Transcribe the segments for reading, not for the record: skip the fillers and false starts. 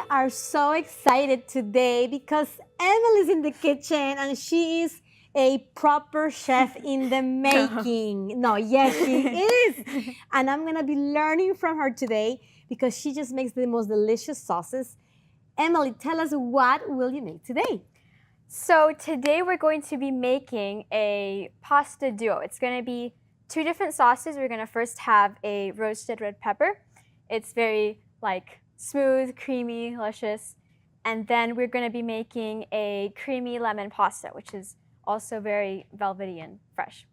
are so excited today because Emily's in the kitchen and she is a proper chef in the making. No, yes, she is. And I'm going to be learning from her today because she just makes the most delicious sauces. Emily, tell us, what will you make today? So today we're going to be making a pasta duo. It's going to be two different sauces. We're going to first have a roasted red pepper. It's very smooth, creamy, luscious. And then we're going to be making a creamy lemon pasta, which is also very velvety and fresh.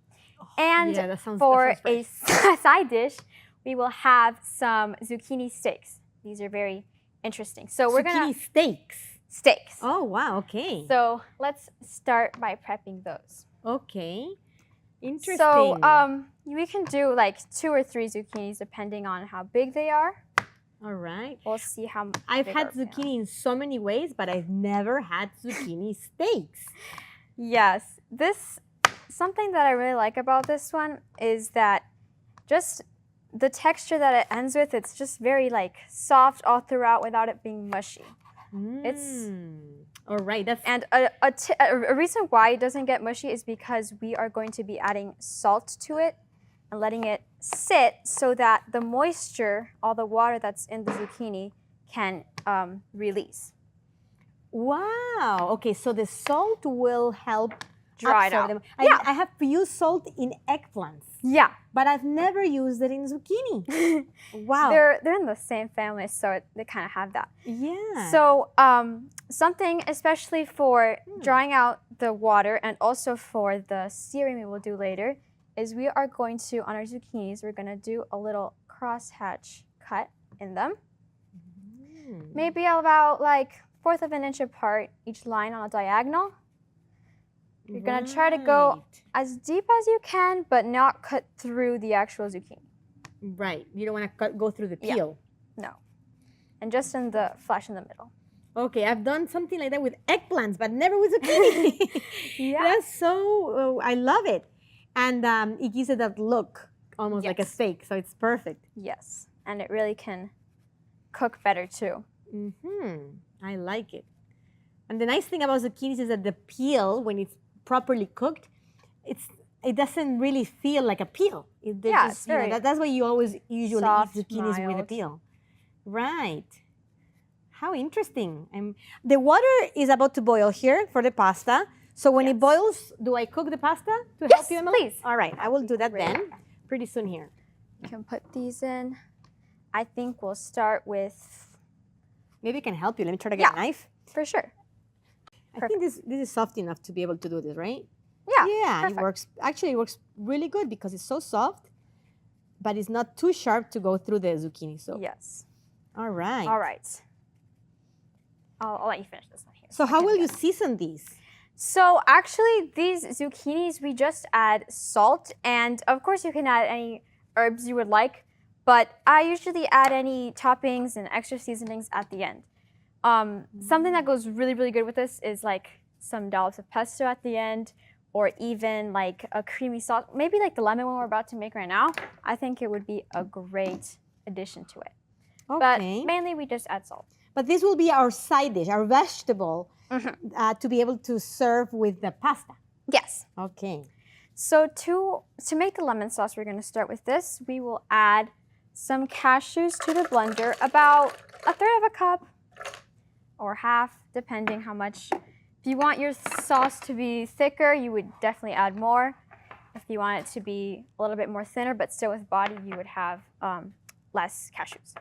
And yeah, for a side dish, we will have some zucchini steaks. These are very interesting. So we're going to steaks. Oh, wow, okay. So let's start by prepping those. Okay, interesting. So we can do like 2 or 3 zucchinis depending on how big they are. All right. We'll see how I've had zucchini in so many ways, but I've never had zucchini steaks. Yes, something that I really like about this one is that just the texture that it ends with, it's just very soft all throughout without it being mushy. It's all right. And a reason why it doesn't get mushy is because we are going to be adding salt to it and letting it sit so that the moisture, all the water that's in the zucchini, can release. Wow. Okay, so the salt will help dry it out. them. Yeah. I have used salt in eggplants. Yeah. But I've never used it in zucchini. Wow. They're in the same family, so they kind of have that. Yeah. So something especially for drying out the water and also for the searing we will do later is we are going to, on our zucchinis, we're going to do a little crosshatch cut in them. Maybe about 1/4 of an inch apart, each line on a diagonal. You're going to try to go as deep as you can, but not cut through the actual zucchini. Right. You don't want to go through the peel. Yeah. No. And just in the flesh in the middle. Okay, I've done something like that with eggplants, but never with zucchini. Yeah. That's so, I love it. And it gives it that look, almost like a steak, so it's perfect. Yes, and it really can cook better too. I like it. And the nice thing about zucchinis is that the peel, when it's properly cooked, it doesn't really feel like a peel. It's very that's why you always usually soft, eat zucchinis mild. with a peel. Right. How interesting. The water is about to boil here for the pasta. So when it boils, do I cook the pasta to help you, Emily? Please. All right, I will do that then. Pretty soon here. You can put these in. I think we'll start with... Maybe I can help you. Let me try to get a knife. For sure. I think this is soft enough to be able to do this, right? Yeah. Yeah, perfect. it works. Actually, it works really good because it's so soft, but it's not too sharp to go through the zucchini. So yes. All right. All right. I'll let you finish this one here. So how will you season these? So actually, these zucchinis, we just add salt, and of course you can add any herbs you would like, but I usually add any toppings and extra seasonings at the end. Something that goes really, really good with this is some dollops of pesto at the end, or even a creamy sauce. Maybe the lemon one we're about to make right now. I think it would be a great addition to it. Okay. But mainly we just add salt. But this will be our side dish, our vegetable, to be able to serve with the pasta. Yes. Okay. So to make the lemon sauce, we're going to start with this. We will add some cashews to the blender, about 1/3 of a cup or half, depending how much. If you want your sauce to be thicker, you would definitely add more. If you want it to be a little bit more thinner, but still with body, you would have less cashews.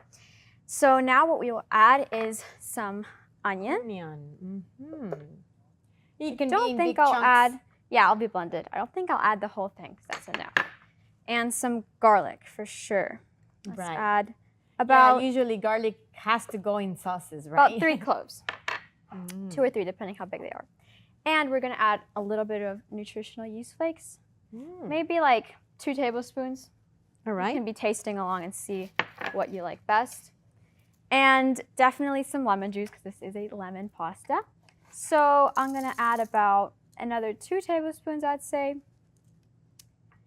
So now what we will add is some onion. You can don't think I'll add, I'll be blended. I don't think I'll add the whole thing because that's enough. And some garlic for sure. Let's add about... usually garlic has to go in sauces, right? About 3 cloves. 2 or 3, depending how big they are. And we're going to add a little bit of nutritional yeast flakes. Maybe 2 tablespoons. All right. You can be tasting along and see what you like best. And definitely some lemon juice because this is a lemon pasta. So I'm going to add about another 2 tablespoons, I'd say.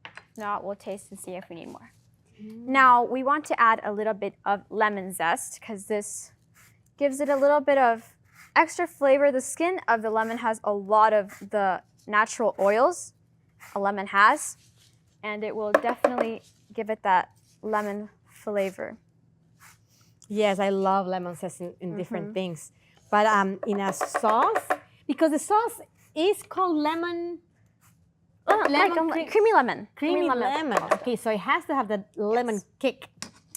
If not, we'll taste and see if we need more. Now, we want to add a little bit of lemon zest because this gives it a little bit of extra flavor. The skin of the lemon has a lot of the natural oils a lemon has, and it will definitely give it that lemon flavor. Yes, I love lemon zest in different things. But in a sauce, because the sauce is called lemon. Creamy lemon. Creamy lemon. Okay, so it has to have that lemon kick.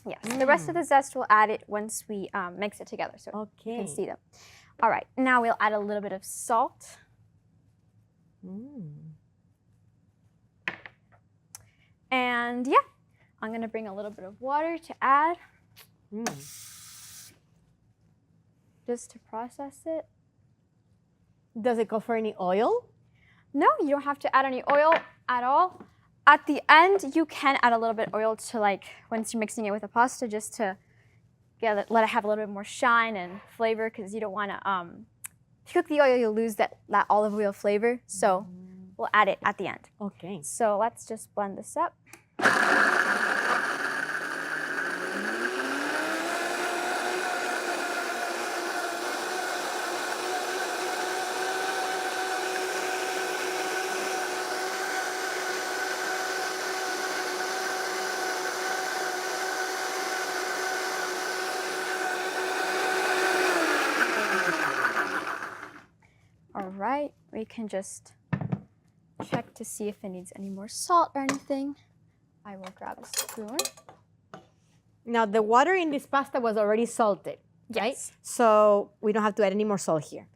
Yes. The rest of the zest we'll add it once we mix it together, so you can see them. All right. Now we'll add a little bit of salt. And yeah, I'm gonna bring a little bit of water to add, just to process it. Does it go for any oil? No, you don't have to add any oil at all. At the end, you can add a little bit of oil to, like, once you're mixing it with the pasta, just to let it have a little bit more shine and flavor, because you don't want to, if you cook the oil, you'll lose that olive oil flavor. So we'll add it at the end. Okay. So let's just blend this up. All right, we can just check to see if it needs any more salt or anything. I will grab a spoon. Now, the water in this pasta was already salted, right? Yes. So we don't have to add any more salt here.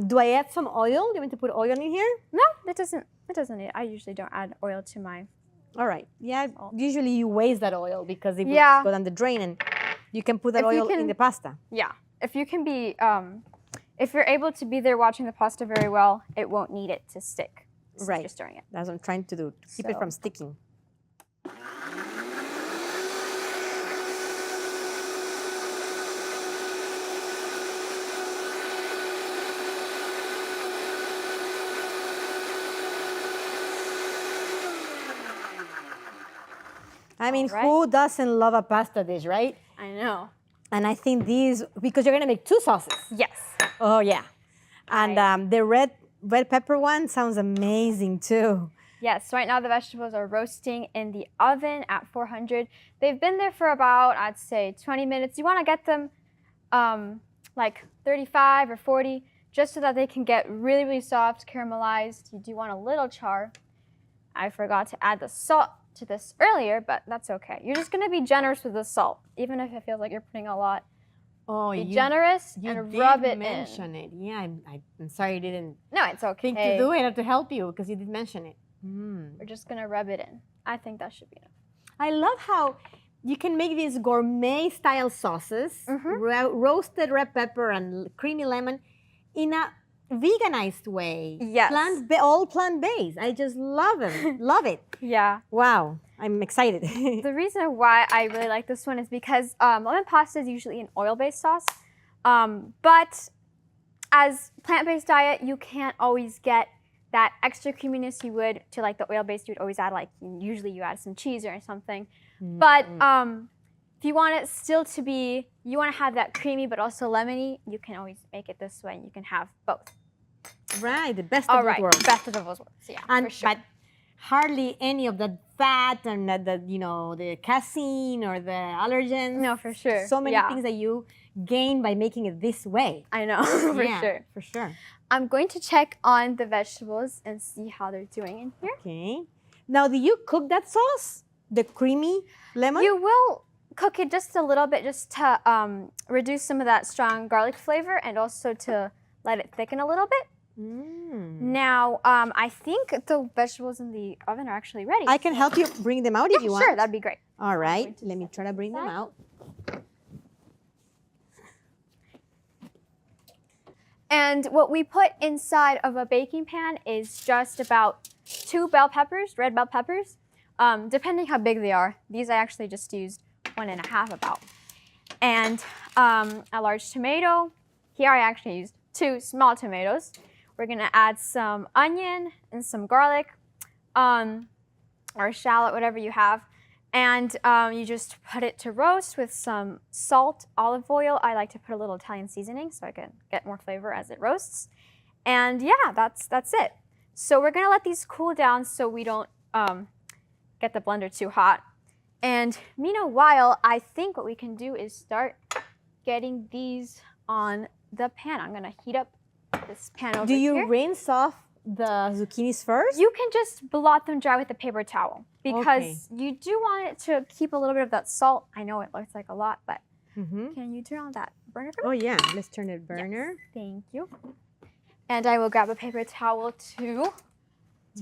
Do I add some oil? Do you want to put oil in here? No, it doesn't need. I usually don't add oil to my. All right. Yeah. Usually you waste that oil because it will Yeah. go down the drain, and you can put that If you oil can- in the pasta. Yeah, if you can be, if you're able to be there watching the pasta very well, it won't need it to stick. Since Right. You're stirring it. That's what I'm trying to do, to keep it So- from sticking. I mean, All right. who doesn't love a pasta dish, right? I know. And I think these, because you're gonna make 2 sauces. Yes. Oh yeah, and the red pepper one sounds amazing too. Yes, right now the vegetables are roasting in the oven at 400. They've been there for about, I'd say, 20 minutes. You want to get them like 35 or 40, just so that they can get really, really soft, caramelized. You do want a little char. I forgot to add the salt to this earlier, but that's okay. You're just going to be generous with the salt, even if it feels like you're putting a lot. Oh, Be generous you and did rub it mention it. Yeah, I'm sorry I didn't in. No, it's okay. think to do it or to help you because you did mention it. We're just going to rub it in. I think that should be enough. I love how you can make these gourmet style sauces, roasted red pepper and creamy lemon, in a veganized way. Yes. All plant-based. I just love them. Love it. Yeah. Wow, I'm excited. The reason why I really like this one is because lemon pasta is usually an oil-based sauce, but as plant-based diet, you can't always get that extra creaminess you would to like the oil-based. You would always add usually you add some cheese or something. But if you want it still to be, you want to have that creamy but also lemony, you can always make it this way, and you can have both. Right, the best of both worlds. Best of both worlds. Yeah, And for sure. but hardly any of the fat and the casein or the allergens. No, for sure. So many Yeah. things that you gain by making it this way. I know, for Yeah, sure. For sure. I'm going to check on the vegetables and see how they're doing in here. Okay. Now, do you cook that sauce? The creamy lemon? You will cook it just a little bit, just to reduce some of that strong garlic flavor and also to let it thicken a little bit. Now, I think the vegetables in the oven are actually ready. I can help you bring them out if you want. Sure, that'd be great. All right. Let me try to bring them out. And what we put inside of a baking pan is just about 2 bell peppers, red bell peppers, depending how big they are. These I actually just used 1.5 about. And a large tomato. Here I actually used 2 small tomatoes. We're gonna add some onion and some garlic, or shallot, whatever you have. And you just put it to roast with some salt, olive oil. I like to put a little Italian seasoning so I can get more flavor as it roasts. And yeah, that's it. So we're gonna let these cool down so we don't get the blender too hot. And meanwhile, I think what we can do is start getting these on the pan. I'm gonna heat up this pan over here. Do you rinse off the zucchinis first? You can just blot them dry with a paper towel because you do want it to keep a little bit of that salt. I know it looks like a lot, but can you turn on that burner for me? Oh yeah, let's turn the burner. Yes, thank you. And I will grab a paper towel to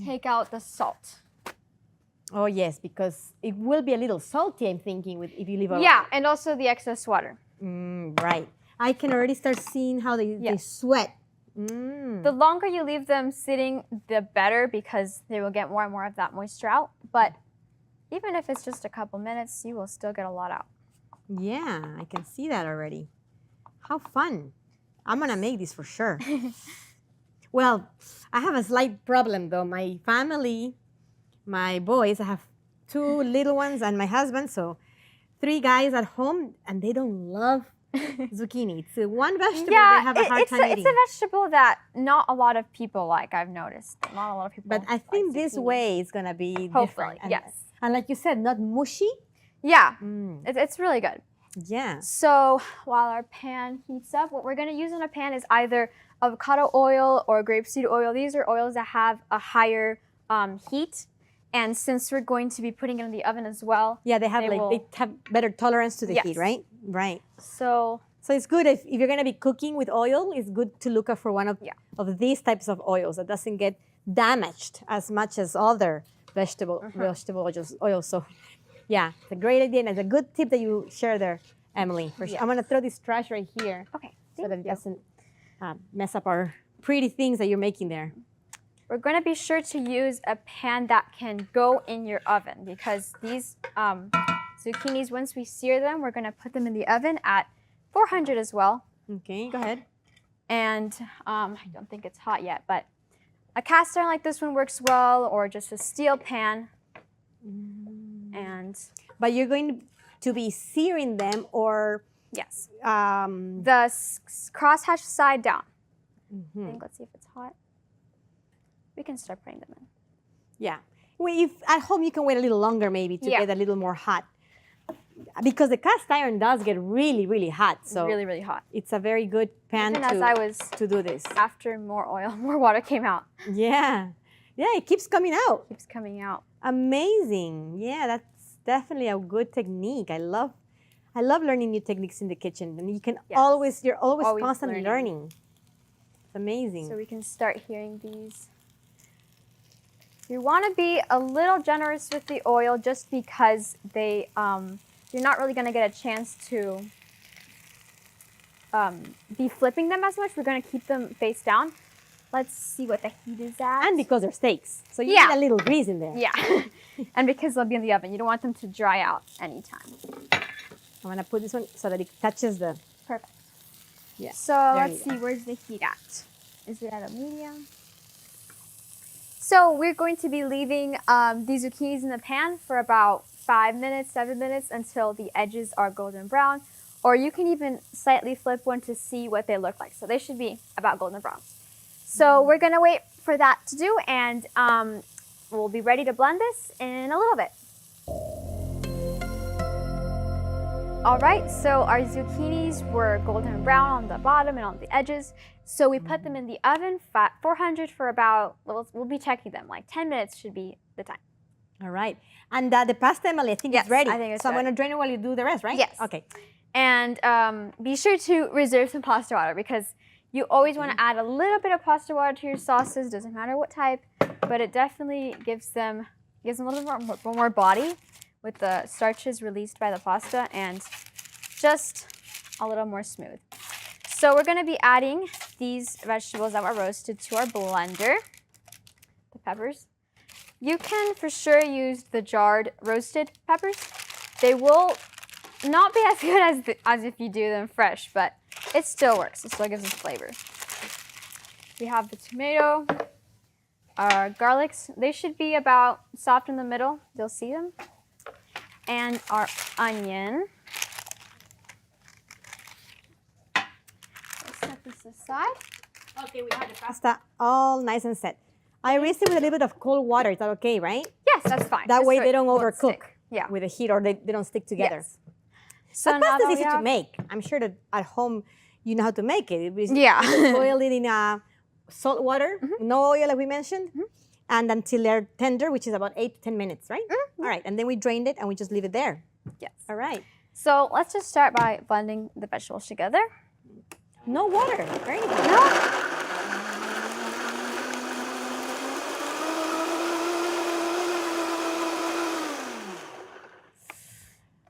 take out the salt. Oh yes, because it will be a little salty, I'm thinking, if you leave it. Yeah, and also the excess water. Right. I can already start seeing how they sweat. The longer you leave them sitting, the better because they will get more and more of that moisture out. But even if it's just a couple minutes, you will still get a lot out. Yeah, I can see that already. How fun. I'm going to make this for sure. Well, I have a slight problem though. My family, my boys, I have 2 little ones and my husband, so 3 guys at home, and they don't love zucchini. It's one vegetable they have a hard time eating. It's a vegetable that not a lot of people like, I've noticed. Not a lot of people But I think like this zucchini. way is going to be Hopefully, different. yes. And like you said, not mushy. Yeah, it's really good. Yeah. So while our pan heats up, what we're going to use in a pan is either avocado oil or grapeseed oil. These are oils that have a higher heat. And since we're going to be putting it in the oven as well. Yeah, they have better tolerance to the heat, right? Right. So it's good if you're going to be cooking with oil, it's good to look out for one of these types of oils that doesn't get damaged as much as other vegetable oils. So yeah, it's a great idea and it's a good tip that you share there, Emily. For sure. I'm going to throw this trash right here so that it doesn't mess up our pretty things that you're making there. We're going to be sure to use a pan that can go in your oven because these zucchinis, once we sear them, we're going to put them in the oven at 400 as well. Okay, go ahead. And I don't think it's hot yet, but a cast iron like this one works well, or just a steel pan. But you're going to be searing them, or yes, the crosshatch side down. I think, let's see if it's hot. We can start putting them in. Yeah. Well, if at home you can wait a little longer maybe to get a little more hot. Because the cast iron does get really, really hot. So really, really hot. It's a very good pan to do this. After more oil, more water came out. Yeah. Yeah, it keeps coming out. Keeps coming out. Amazing. Yeah, that's definitely a good technique. I love learning new techniques in the kitchen. And you can you're always constantly learning. It's amazing. So we can start hearing these. You want to be a little generous with the oil just because they, you're not really going to get a chance to be flipping them as much. We're going to keep them face down. Let's see what the heat is at. And because they're steaks. So you need a little grease in there. Yeah. And because they'll be in the oven. You don't want them to dry out anytime. I'm going to put this one so that it touches the... Perfect. Yeah. So let's see, where's the heat at? Is it at a medium? So we're going to be leaving these zucchinis in the pan for about 5 minutes, 7 minutes until the edges are golden brown. Or you can even slightly flip one to see what they look like. So they should be about golden brown. So we're going to wait for that to do, and we'll be ready to blend this in a little bit. All right, so our zucchinis were golden brown on the bottom and on the edges. So we put them in the oven, 400 for about, we'll be checking them, like 10 minutes should be the time. All right. And the pasta, Emily, I think it's ready. I think it's so I'm going to drain it while you do the rest, right? Yes. Okay. And be sure to reserve some pasta water because you always want to add a little bit of pasta water to your sauces, doesn't matter what type, but it definitely gives them a little bit more body with the starches released by the pasta and just a little more smooth. So we're going to be adding these vegetables that were roasted to our blender, the peppers. You can for sure use the jarred roasted peppers. They will not be as good as if you do them fresh, but it still works. It still gives us flavor. We have the tomato, our garlics. They should be about soft in the middle. You'll see them. and our onion. Let's set this aside. Okay, we have the pasta all nice and set. I raised it with a little bit of cold water. Is that okay, right? Yes, that's fine. That Just way so they it don't won't overcook stick. Yeah. with the heat, or they don't stick together. Yes. So But now pasta that is we easy to have, make. I'm sure that at home you know how to make it. Yeah. You boil it in salt water, no oil like we mentioned, and until they're tender, which is about 8 to 10 minutes, right? All right, and then we drained it and we just leave it there. yes. All right. So let's just start by blending the vegetables together. No water or anything. No.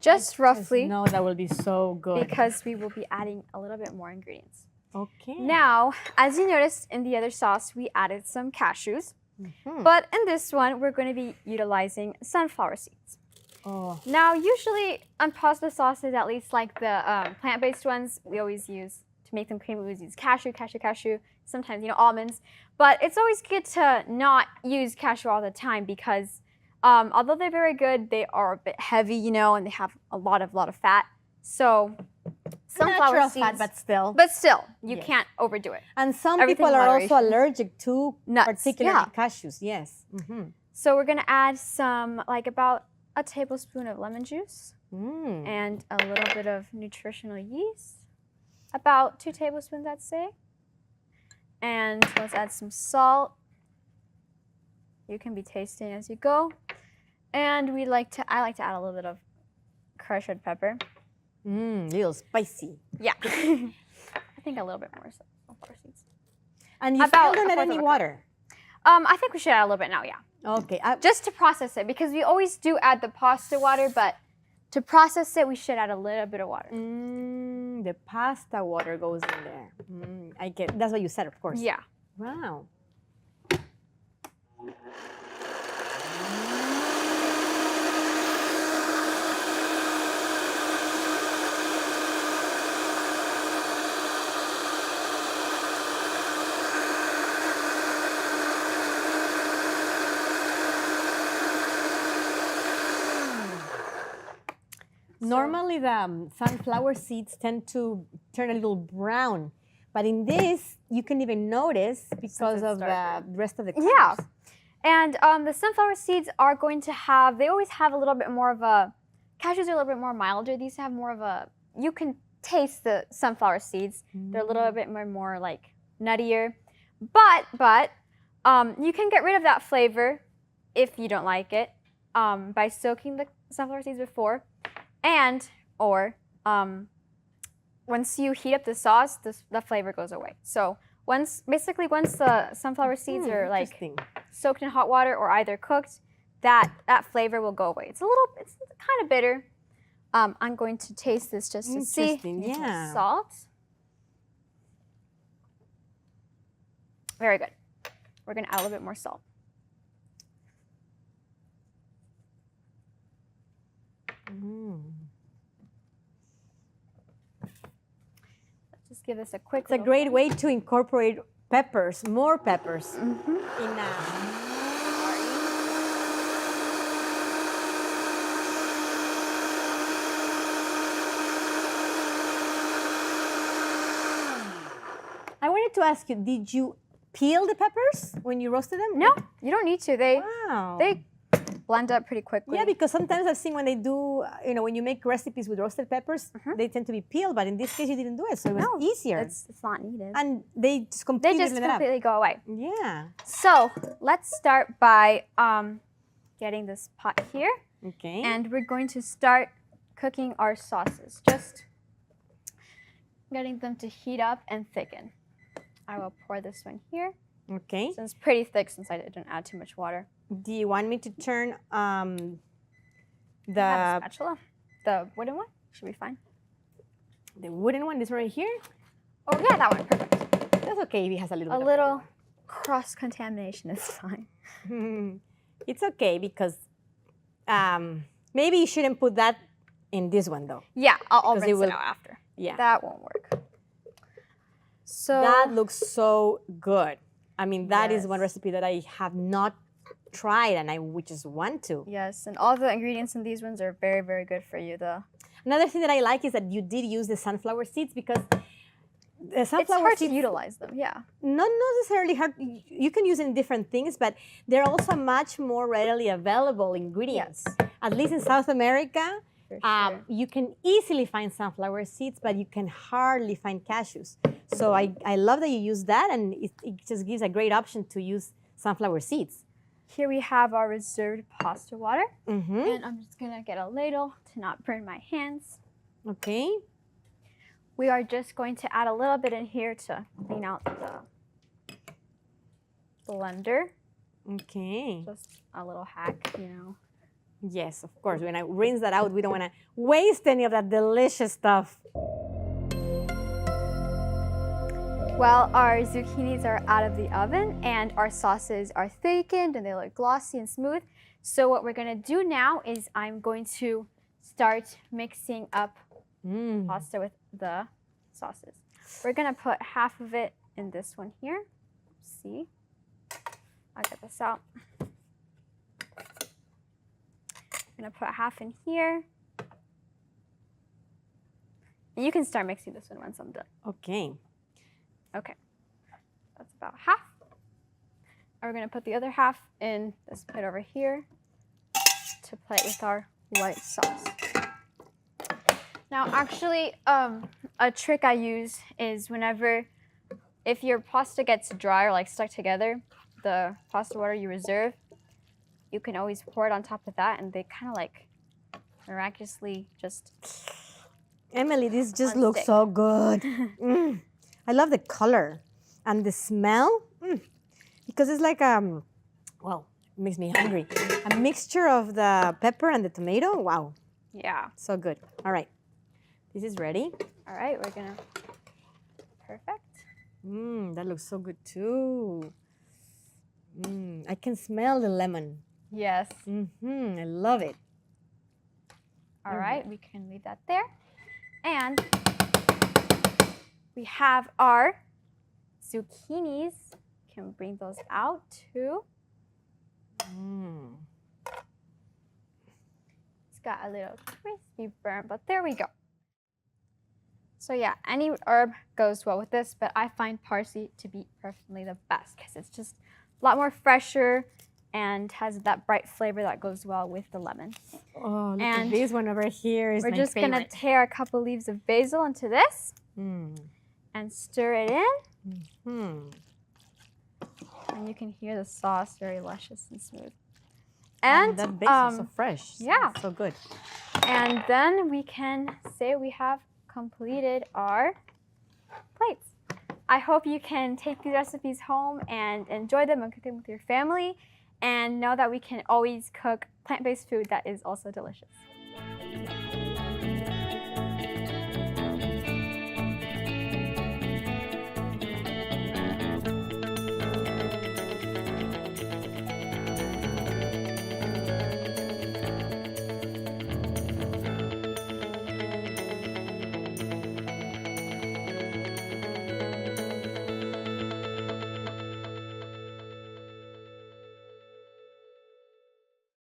Just roughly, No, that will be so good. because we will be adding a little bit more ingredients. Okay. Now, as you noticed in the other sauce, we added some cashews. But in this one, we're going to be utilizing sunflower seeds. Oh. Now, usually on pasta sauces, at least like the plant-based ones, we always use, to make them creamy, we always use cashew, sometimes, almonds. But it's always good to not use cashew all the time because although they're very good, they are a bit heavy, and they have a lot of fat. So sunflower Natural seeds, fat, but still. but still, you Yes. can't overdo it. And some everything people in are also moderation. allergic to Nuts, particularly yeah. cashews. Yes. So we're gonna add some, like about a tablespoon of lemon juice and a little bit of nutritional yeast, about 2 tablespoons, I'd say. And let's add some salt. You can be tasting as you go. And I like to add a little bit of crushed red pepper. Little spicy. Yeah, I think a little bit more sunflower seeds. And you About still don't a add fourth any of a cup. water. I think we should add a little bit now, yeah. Okay. Just to process it, because we always do add the pasta water, but to process it, we should add a little bit of water. The pasta water goes in there. I get. That's what you said, of course. Yeah. Wow. Normally, the sunflower seeds tend to turn a little brown, but in this, you can even notice because it's of the darker. rest of the colors. Yeah. And the sunflower seeds are going to have, they always have a little bit more of a, cashews are a little bit more milder. These have more of a, you can taste the sunflower seeds. They're a little bit more like nuttier. But you can get rid of that flavor if you don't like it by soaking the sunflower seeds before. And, or once you heat up the sauce, the flavor goes away. So once the sunflower seeds are like soaked in hot water or either cooked, that flavor will go away. It's kind of bitter. I'm going to taste this just to see. Interesting, yeah. Salt. Very good. We're gonna add a little bit more salt. Let's just give this a quick. It's a great way to incorporate peppers, more peppers, in I wanted to ask you, did you peel the peppers when you roasted them? No, you don't need to. They blend up pretty quickly. Yeah, because sometimes I've seen when they do, when you make recipes with roasted peppers, they tend to be peeled, but in this case you didn't do it, so it was easier. It's not needed. And they just completely go away. Yeah. So let's start by getting this pot here. Okay. And we're going to start cooking our sauces. Just getting them to heat up and thicken. I will pour this one here. Okay. So it's pretty thick since I didn't add too much water. Do you want me to turn The spatula, the wooden one, should be fine. The wooden one, this right here? Oh yeah, that one, perfect. That's okay if it has a little A bit little cross-contamination is fine. It's okay because maybe you shouldn't put that in this one though. Yeah, I'll Because rinse it out after. Yeah. That won't work. So that looks so good. I mean, that is one Yes. recipe that I have not tried and I would just want to. Yes, and all the ingredients in these ones are very, very good for you. Another thing that I like is that you did use the sunflower seeds because the sunflower it's hard seeds, to utilize them, yeah. not necessarily hard. You can use it in different things, but they're also much more readily available ingredients. Yes. At least in South America, For sure. you can easily find sunflower seeds, but you can hardly find cashews. So I love that you use that, and it just gives a great option to use sunflower seeds. Here we have our reserved pasta water. Mm-hmm. And I'm just gonna get a ladle to not burn my hands. Okay. We are just going to add a little bit in here to clean out the blender. Okay. Just a little hack, you know. Yes, of course. When I rinse that out, we don't want to waste any of that delicious stuff. Well, our zucchinis are out of the oven and our sauces are thickened and they look glossy and smooth. So what we're gonna do now is I'm going to start mixing up pasta with the sauces. We're gonna put half of it in this one here. See, I'll get this out. I'm gonna put half in here. And you can start mixing this one once I'm done. Okay. Okay, that's about half. And we're gonna put the other half in this plate over here to plate with our white sauce. Now, actually, a trick I use is if your pasta gets dry or like stuck together, the pasta water you reserve, you can always pour it on top of that and they kind of like miraculously just Emily, this just unstick. looks so good. I love the color and the smell because it's like, well, it makes me hungry. A mixture of the pepper and the tomato. Wow. Yeah. So good. All right. This is ready. All right, we're gonna, perfect. That looks so good too. I can smell the lemon. Yes. I love it. All right, we can leave that there. And we have our zucchinis. Can bring those out too. It's got a little crispy burn, but there we go. So yeah, any herb goes well with this, but I find parsley to be personally the best because it's just a lot more fresher and has that bright flavor that goes well with the lemon. Oh, look at this one over here is we're my just favorite. gonna tear a couple leaves of basil into this and stir it in. And you can hear the sauce very luscious and smooth. And that basil is so fresh. Yeah. So good. And then we can say we have completed our plates. I hope you can take these recipes home and enjoy them and cook them with your family and know that we can always cook plant-based food that is also delicious.